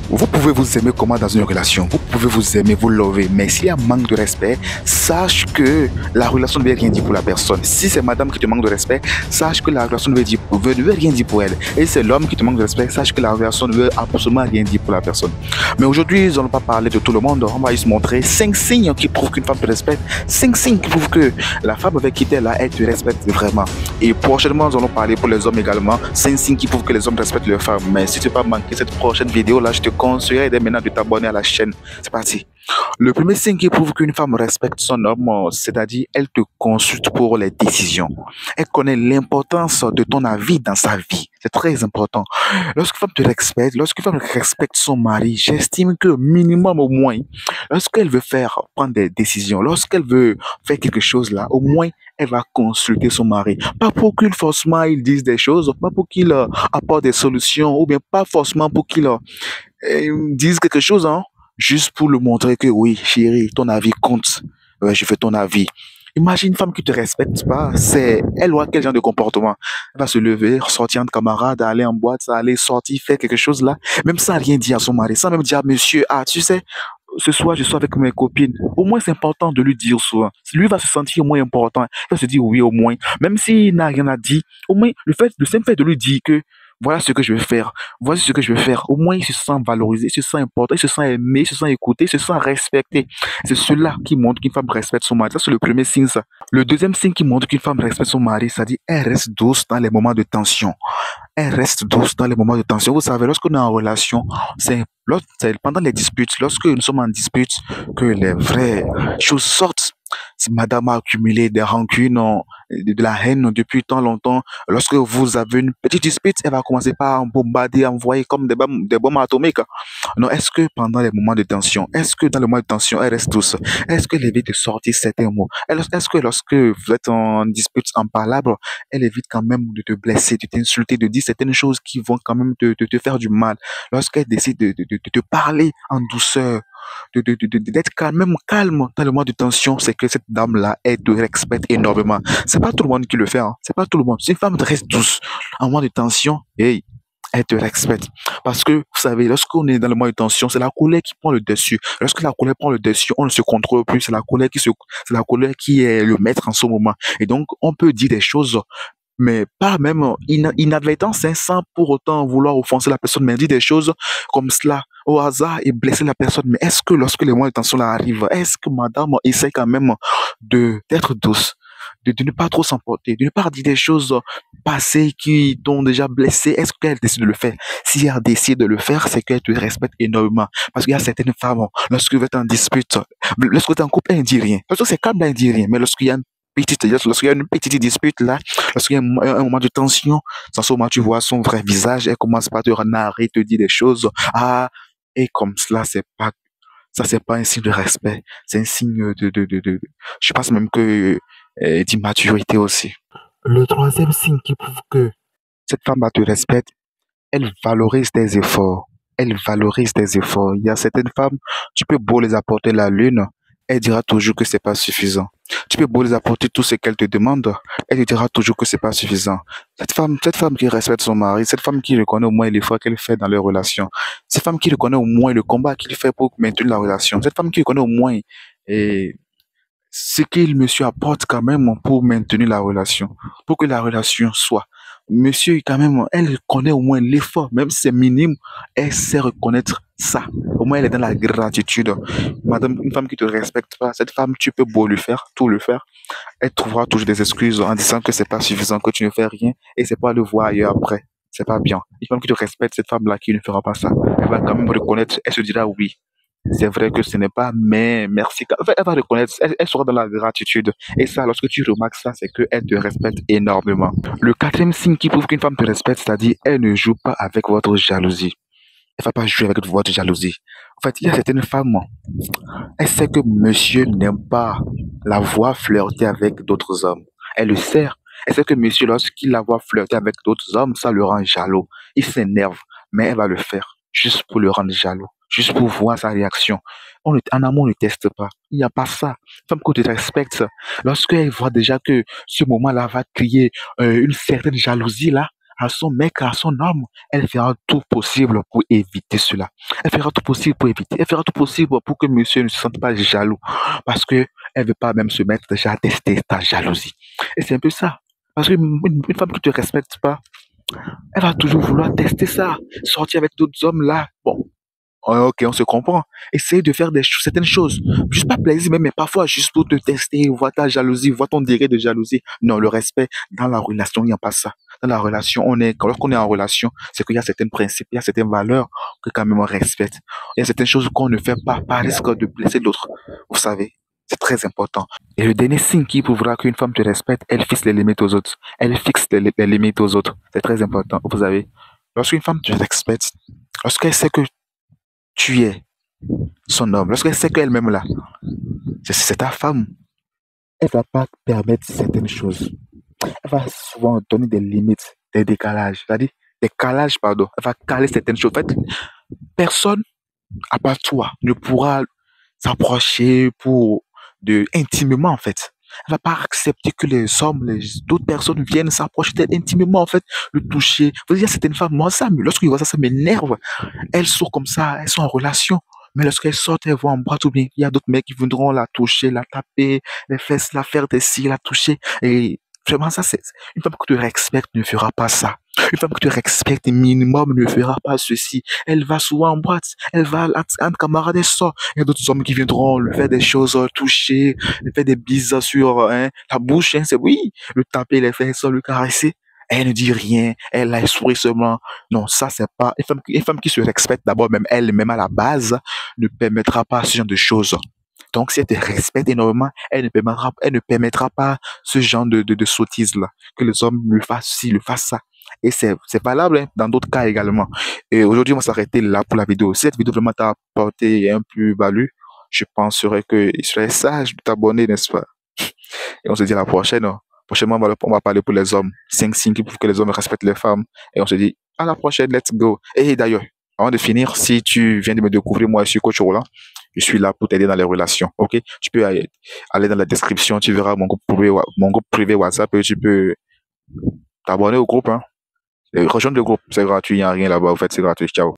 Vous pouvez vous aimer comment dans une relation, vous pouvez vous aimer, vous lover, mais s'il y a un manque de respect, sache que la relation ne veut rien dire pour la personne. Si c'est madame qui te manque de respect, sache que la relation ne veut rien dire pour elle. Et si c'est l'homme qui te manque de respect, sache que la relation ne veut absolument rien dire pour la personne. Mais aujourd'hui, nous n'allons pas parler de tout le monde, on va juste montrer 5 signes qui prouvent qu'une femme te respecte, 5 signes qui prouvent que la femme avec qui tu es là, elle te respecte vraiment. Et prochainement, nous allons parler pour les hommes également, 5 signes qui prouvent que les hommes respectent leurs femmes. Mais si tu ne veux pas manquer cette prochaine vidéo là, je te conseillerais dès maintenant de t'abonner à la chaîne. C'est parti. Le premier signe qui prouve qu'une femme respecte son homme, c'est-à-dire elle te consulte pour les décisions. Elle connaît l'importance de ton avis dans sa vie. C'est très important. Lorsqu'une femme te respecte, lorsqu'une femme respecte son mari, j'estime que minimum au moins, lorsqu'elle veut prendre des décisions, lorsqu'elle veut faire quelque chose là, au moins elle va consulter son mari. Pas pour qu'il forcément il dise des choses, pas pour qu'il apporte des solutions, ou bien pas forcément pour qu'il dise quelque chose, hein, juste pour lui montrer que oui, chérie, ton avis compte. Ouais, je fais ton avis. Imagine une femme qui te respecte pas, elle aura quel genre de comportement? Elle va se lever, sortir entre camarades, aller en boîte, aller sortir, faire quelque chose là, même sans rien dire à son mari, sans même dire, monsieur, ah, tu sais, ce soir, je suis avec mes copines. Au moins, c'est important de lui dire souvent. Lui va se sentir au moins important. Il va se dire oui, au moins. Même s'il n'a rien à dire, au moins, le simple fait de lui dire que voilà ce que je vais faire, voici ce que je vais faire, au moins, il se sent valorisé, il se sent important, il se sent aimé, il se sent écouté, il se sent respecté. C'est cela qui montre qu'une femme respecte son mari. Ça, c'est le premier signe, ça. Le deuxième signe qui montre qu'une femme respecte son mari, ça dit, elle reste douce dans les moments de tension. Elle reste douce dans les moments de tension. Vous savez, lorsqu'on est en relation, c'est pendant les disputes, lorsque nous sommes en dispute, que les vraies choses sortent. Si madame a accumulé des rancunes, de la haine depuis tant longtemps, lorsque vous avez une petite dispute, elle va commencer par bombarder, envoyer comme des bombes atomiques. Non, est-ce que pendant les moments de tension, est-ce que dans les moments de tension, elle reste douce? Est-ce qu'elle évite de sortir certains mots? Est-ce que lorsque vous êtes en dispute en palabre, elle évite quand même de te blesser, de t'insulter, de dire certaines choses qui vont quand même te faire du mal? Lorsqu'elle décide de te parler en douceur, d'être calme, même calme dans le moment de tension, c'est que cette dame-là, elle te respecte énormément. C'est pas tout le monde qui le fait, hein. C'est pas tout le monde. Si une femme reste douce en moment de tension, hey, elle te respecte. Parce que, vous savez, lorsqu'on est dans le moment de tension, c'est la colère qui prend le dessus. Lorsque la colère prend le dessus, on ne se contrôle plus. C'est la colère qui est le maître en ce moment. Et donc, on peut dire des choses, mais pas même inadvertance, hein, sans pour autant vouloir offenser la personne, mais dire des choses comme cela au hasard et blesser la personne. Mais est-ce que lorsque les moments de tension là arrivent, est-ce que madame essaie quand même d'être douce, de ne pas trop s'emporter, de ne pas dire des choses passées qui t'ont déjà blessé? Est-ce qu'elle décide de le faire? Si elle décide de le faire, c'est qu'elle te respecte énormément. Parce qu'il y a certaines femmes, lorsque vous êtes en dispute, lorsque vous êtes en couple, elle ne dit rien. Lorsque c'est calme, elle ne dit rien. Mais lorsqu'il y a une petite dispute là, lorsqu'il y a un moment de tension, dans ce moment, tu vois son vrai visage, elle commence par te narrer, te dire des choses. Ah, et comme cela, c'est pas un signe de respect. C'est un signe je pense même que, d'immaturité aussi. Le troisième signe qui prouve que cette femme te respecte, elle valorise tes efforts. Elle valorise tes efforts. Il y a certaines femmes, tu peux beau les apporter la lune, elle dira toujours que c'est pas suffisant. Tu peux beau les apporter tout ce qu'elle te demande, elle te dira toujours que c'est pas suffisant. Cette femme qui respecte son mari, cette femme qui reconnaît au moins l'effort qu'elle fait dans leur relation, cette femme qui reconnaît au moins le combat qu'il fait pour maintenir la relation, cette femme qui reconnaît au moins eh, ce qu'il monsieur apporte quand même pour maintenir la relation, pour que la relation soit. Monsieur, quand même, elle connaît au moins l'effort, même si c'est minime, elle sait reconnaître ça. Au moins, elle est dans la gratitude. Madame, une femme qui te respecte pas, cette femme, tu peux beau lui faire, tout lui faire, elle trouvera toujours des excuses en disant que c'est pas suffisant, que tu ne fais rien, et c'est pas le voir ailleurs après. C'est pas bien. Une femme qui te respecte, cette femme-là qui ne fera pas ça, elle va quand même reconnaître, elle se dira oui. C'est vrai que ce n'est pas, mais merci. En fait, elle va reconnaître, elle sera dans la gratitude. Et ça, lorsque tu remarques ça, c'est qu'elle te respecte énormément. Le quatrième signe qui prouve qu'une femme te respecte, c'est-à-dire, elle ne joue pas avec votre jalousie. Elle va pas jouer avec votre jalousie. En fait, il y a certaines femmes, elle sait que monsieur n'aime pas la voir flirter avec d'autres hommes. Elle le sait. Elle sait que monsieur, lorsqu'il la voit flirter avec d'autres hommes, ça le rend jaloux. Il s'énerve, mais elle va le faire juste pour le rendre jaloux, juste pour voir sa réaction. En amour, on ne teste pas. Il n'y a pas ça. Femme qu'on te respecte, lorsqu'elle voit déjà que ce moment-là va créer une certaine jalousie là, à son mec, à son homme, elle fera tout possible pour éviter cela. Elle fera tout possible pour éviter. Elle fera tout possible pour que monsieur ne se sente pas jaloux. Parce que elle veut pas même se mettre déjà à tester ta jalousie. Et c'est un peu ça. Parce qu'une femme qui te respecte pas, elle va toujours vouloir tester ça. Sortir avec d'autres hommes là. Bon, ok, on se comprend. Essaye de faire certaines choses. Juste pas plaisir, mais parfois juste pour te tester, voir ta jalousie, voir ton degré de jalousie. Non, le respect dans la relation, il n'y a pas ça. Dans la relation, lorsqu'on est en relation, c'est qu'il y a certains principes, il y a certaines valeurs que quand même on respecte. Il y a certaines choses qu'on ne fait pas par risque de blesser l'autre. Vous savez, c'est très important. Et le dernier signe qui prouvera qu'une femme te respecte, elle fixe les limites aux autres. Elle fixe les limites aux autres. C'est très important. Vous savez, lorsqu'une femme te respecte, lorsqu'elle sait que tu es son homme, lorsqu'elle sait qu'elle-même là, c'est ta femme, elle va pas permettre certaines choses. Elle va souvent donner des limites, des décalages, c'est-à-dire des calages, pardon. Elle va caler certaines choses. En fait, personne, à part toi, ne pourra s'approcher intimement, en fait. Elle va pas accepter que les hommes, d'autres personnes viennent s'approcher d'elle intimement, en fait, le toucher. Vous voyez, il y a certaines femmes, moi, lorsqu'ils voient ça, ça m'énerve. Elles sont comme ça, elles sont en relation. Mais lorsqu'elles sortent, elles vont en boîte ou bien il y a d'autres mecs qui voudront la toucher, la taper, les fesses, la faire des cils, la toucher. Et vraiment, ça, c'est une femme qui te respecte ne fera pas ça. Une femme qui te respecte minimum ne fera pas ceci. Elle va souvent en boîte. Elle va entre camarades, elle sort. Il y a d'autres hommes qui viendront lui faire des choses, toucher, lui faire des bises sur la bouche. C'est oui, le taper, les fesses, le caresser. Elle ne dit rien, elle sourit seulement. Non, ça c'est pas une femme qui se respecte d'abord même elle-même à la base ne permettra pas ce genre de choses. Donc si elle te respecte énormément, elle ne permettra pas ce genre de sottises là que les hommes lui fassent ci, lui fassent ça. Et c'est valable hein, dans d'autres cas également. Et aujourd'hui, on va s'arrêter là pour la vidéo. Si cette vidéo vraiment t'a apporté un plus-value, je penserais que il serait sage de t'abonner, n'est-ce pas? Et on se dit à la prochaine. Prochainement, on va parler pour les hommes. 5 signes qui prouvent que les hommes respectent les femmes. Et on se dit à la prochaine, let's go. Et d'ailleurs, avant de finir, si tu viens de me découvrir, moi, je suis Coach Roland. Je suis là pour t'aider dans les relations. Ok? Tu peux aller dans la description, tu verras mon groupe privé WhatsApp et tu peux t'abonner au groupe. Hein. Et rejoindre le groupe, c'est gratuit, il n'y a rien là-bas. En fait, c'est gratuit. Ciao.